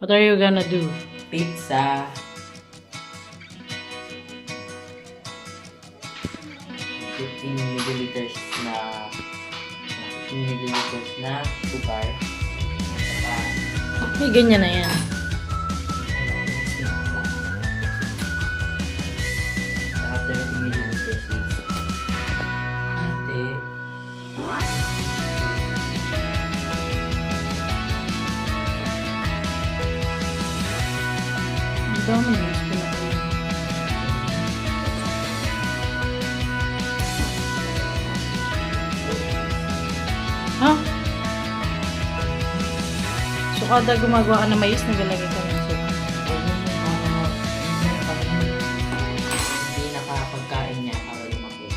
What are you gonna do? Pizza. 15 milliliters na 15 milliliters na sugar. Saka May ganyan na yan. saka 30 milliliters yeast. Ate. Ang dami na yung pinakain. Ha? So kada gumagawa ka ng mais, nagalagay ka ng suka. Hindi nakapagkain niya para lumaki.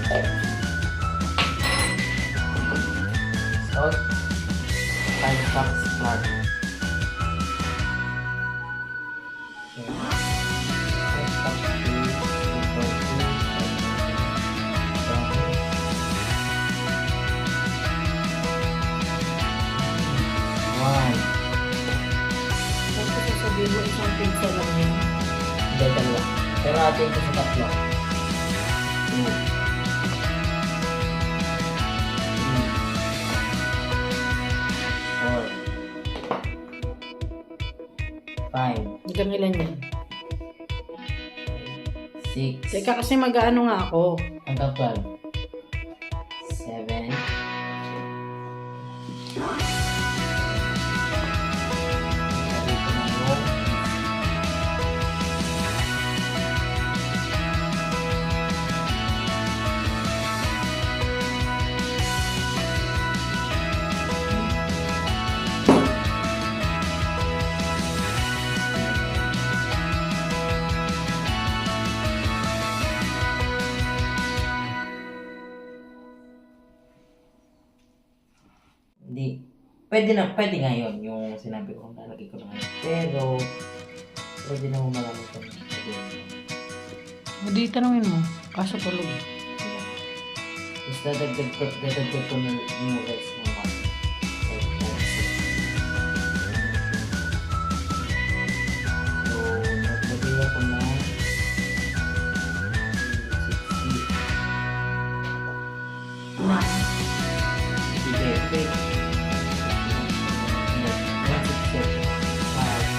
Okay. Salt. 5 cups flour. Okay. 5 cups cheese. 1. Tapos sasabihin mo isang pizza lang yun. Hindi, dalawa. Pero atin ko sa tatlo. 2. 5, Hanggang ilan yan? 6, Teka kasi mag-ano nga ako. hanggang 12, 7, hindi. Pwede nga yun, yung sinabi ko, lalagay ko na ngayon. Pero, pwede na mo malaman kung pwede yun. Hindi, tanongin mo. Kaso tulog. Tapos dadagdag ko na yung rice ng one. So, naglagay ako na 60. Na. Sige, wait. 167. 5.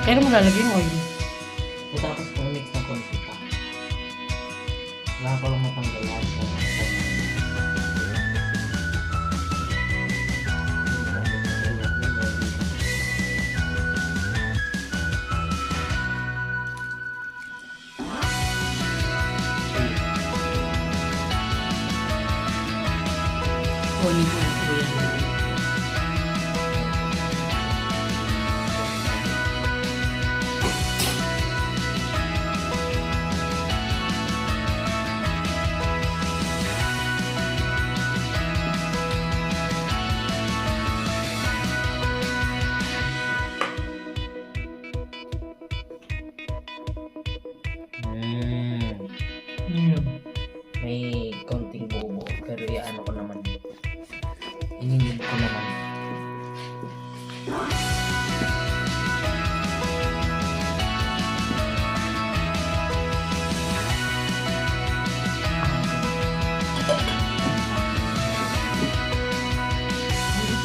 Kaya mo lalagay yung oil. Tapos kung mix na konti pa. Wala ko lang matanggal lahat. Oil mo ako yan. Yun. May konting buo pero iano ko naman. Ininit ko naman.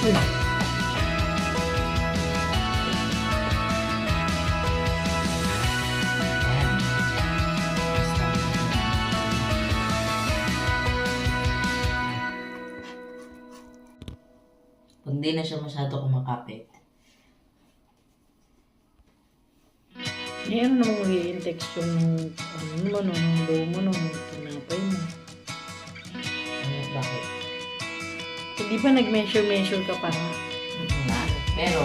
Ayan. Kung di na siya masyado kumakapit, Eh, ano naman magiging texture ng ano mo, ng dough mo, ng tinapay mo. ano, bakit? Hindi ba nag-measure ka pa? Nga. Pero,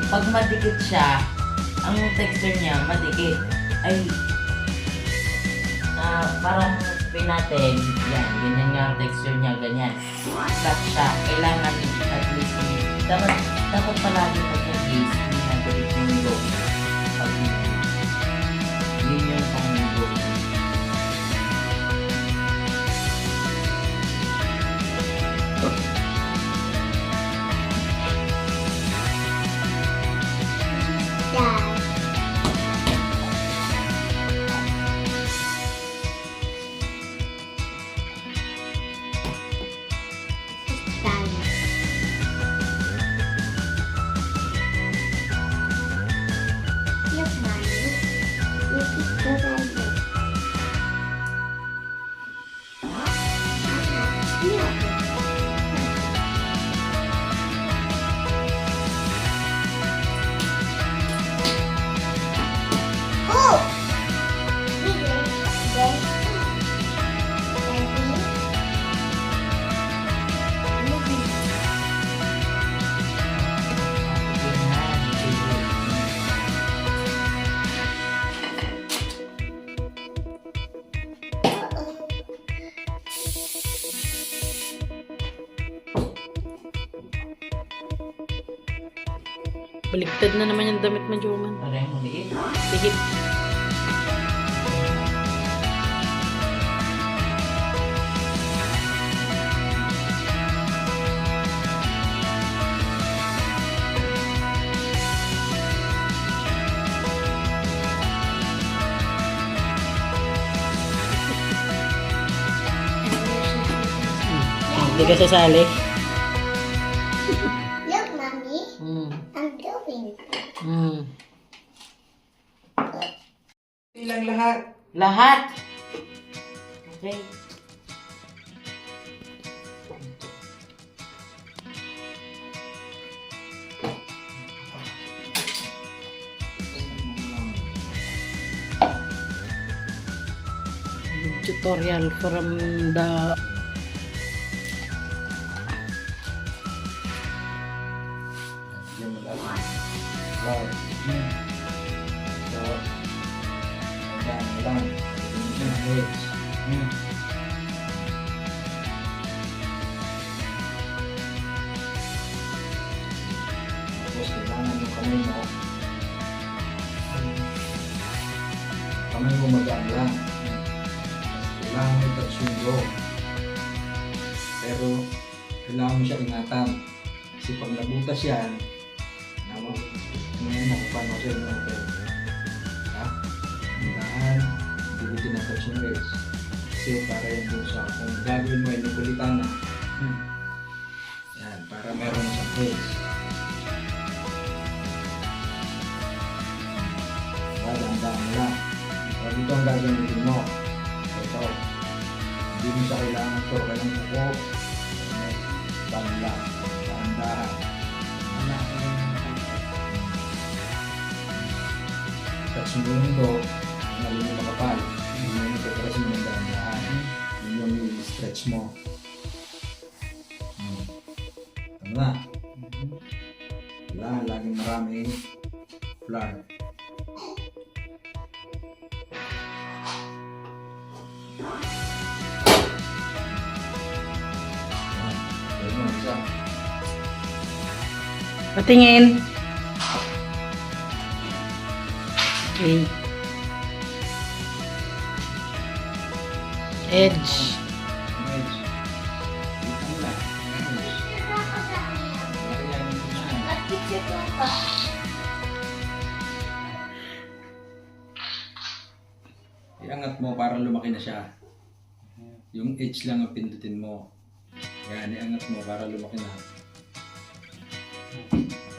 pag madikit siya, ang texture niya madikit. Ay, parang Sabihin natin, yan, ganyan nga ang texture niya, ganyan. Flat siya. Kailangan at least, dapat palagi pag nag-gaze, hindi nagalit yung low. Pag yun yung pang-low. Baliktad na naman yung damit mo, Joman. Ano yung maliit? Higit. Hindi ka sasali. Look, Mommy. Hmm. I'm doing. Hmm. Ilang lahat? Lahat! Okay. Tutorial from the Yan mo lang. Wow. So, ayan. Edge. Tapos, kailangan yung kamay mo. Kamay mo magaan lang. Kailangan mo i-touch yung jaw. Pero, kailangan mo siya ingatan. Kasi pag nabutas yan, naman, ngayon ako paano siya ingatan. Ha? Hindahan, hindi mo tinatouch yung edge. Kasi para yan doon sa, kung gagawin mo ay nakulitan na, yan, para meron na siyang edge. Dahan-dahan mo lang. Pag ito ang gagamitin mo, ito, hindi mo siya kailangan ito, kailangan kuko, dahan lang, dahan-dahan. Touch mo yung do, nalin mo makapal, hindi mo yung press mo ng dahan-dahan, yun yung i-stretch mo. Tama na. Kailangan laging maraming flour. patingin. Okay. Edge. Iangat mo para lumaki na siya. Yung edge lang ang pindutin mo. Yan, iangat mo para lumaki na.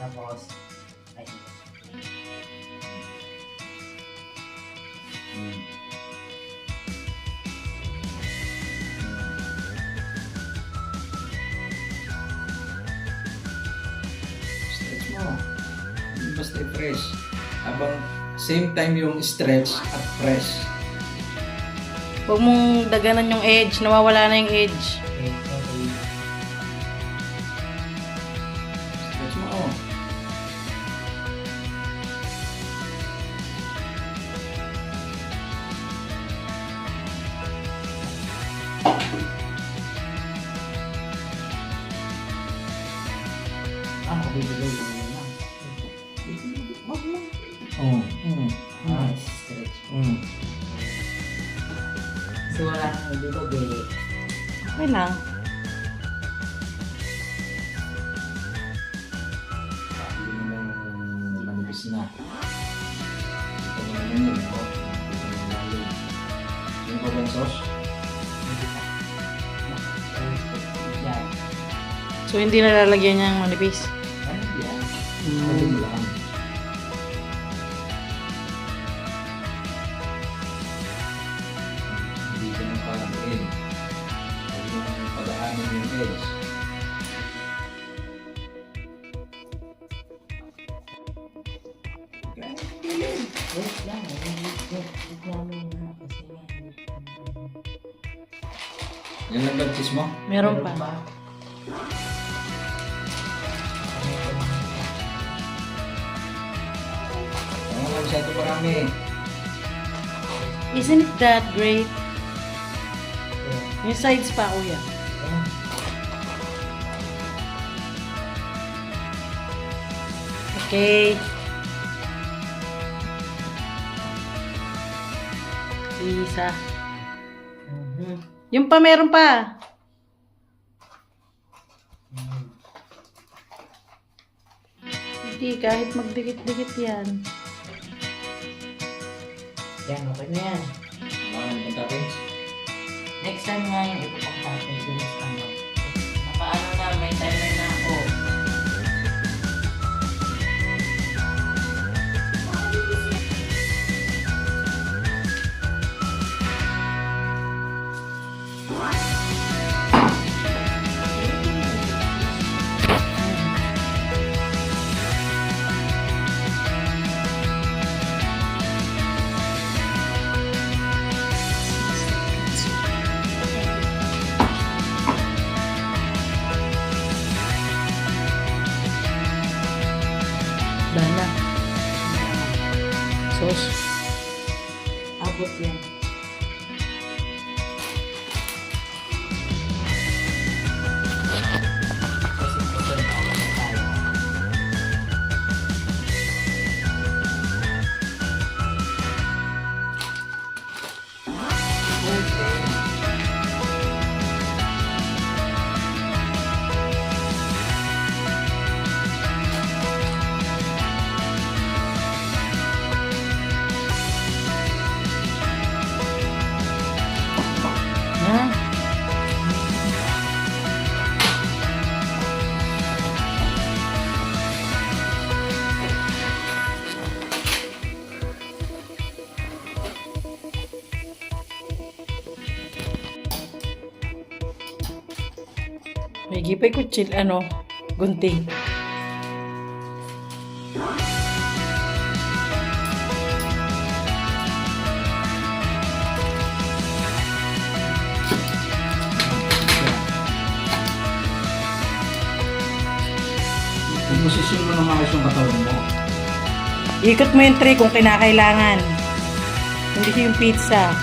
Tapos, ay, Stretch mo. Basta i-press. Habang same time yung stretch at press. Huwag mong daganan yung edge. Nawawala na yung edge. okay, okay. Stretch mo. Ako bibigay mo na lang. Wag mo. Stretch. Kasi wala nang bilog eh. Okay lang. Hindi mo lang manipis na. Ito mo naman yun. Oh. Ito mo naman. Yung pa ba yung sauce? Yan. So, hindi nalalagyan niya ng manipis. Ano yan? Pwede mo lang. Hindi ka nang palamuin. Huwag mo nang padaanin yung edge. Wait lang. Wait namin na kasi nga. Yan lang ba ang cheese mo? Meron pa. Ano lang siya ito marami. Isn't it that great? Yung sides pa, kuya. Okay. Isa. Yung pa, meron pa. Hindi, kahit magdikit-dikit yan. Yan, okay na yan. Mga pagkapin. Next time nga yung ipapagtapin dun sa ano. Nakaano na, may timer na ako. Dana. Sauce. Abot yan. Kasi ito na ako na tayo. Na. May gipay kutsil, gunting. Kung posisyon mo ng ayos yung katawan mo. Ikot mo yung tray kung kinakailangan. Hindi yung pizza.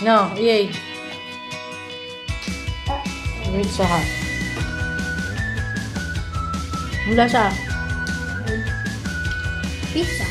No, yay. Wait sa ha. Mula sa Pizza.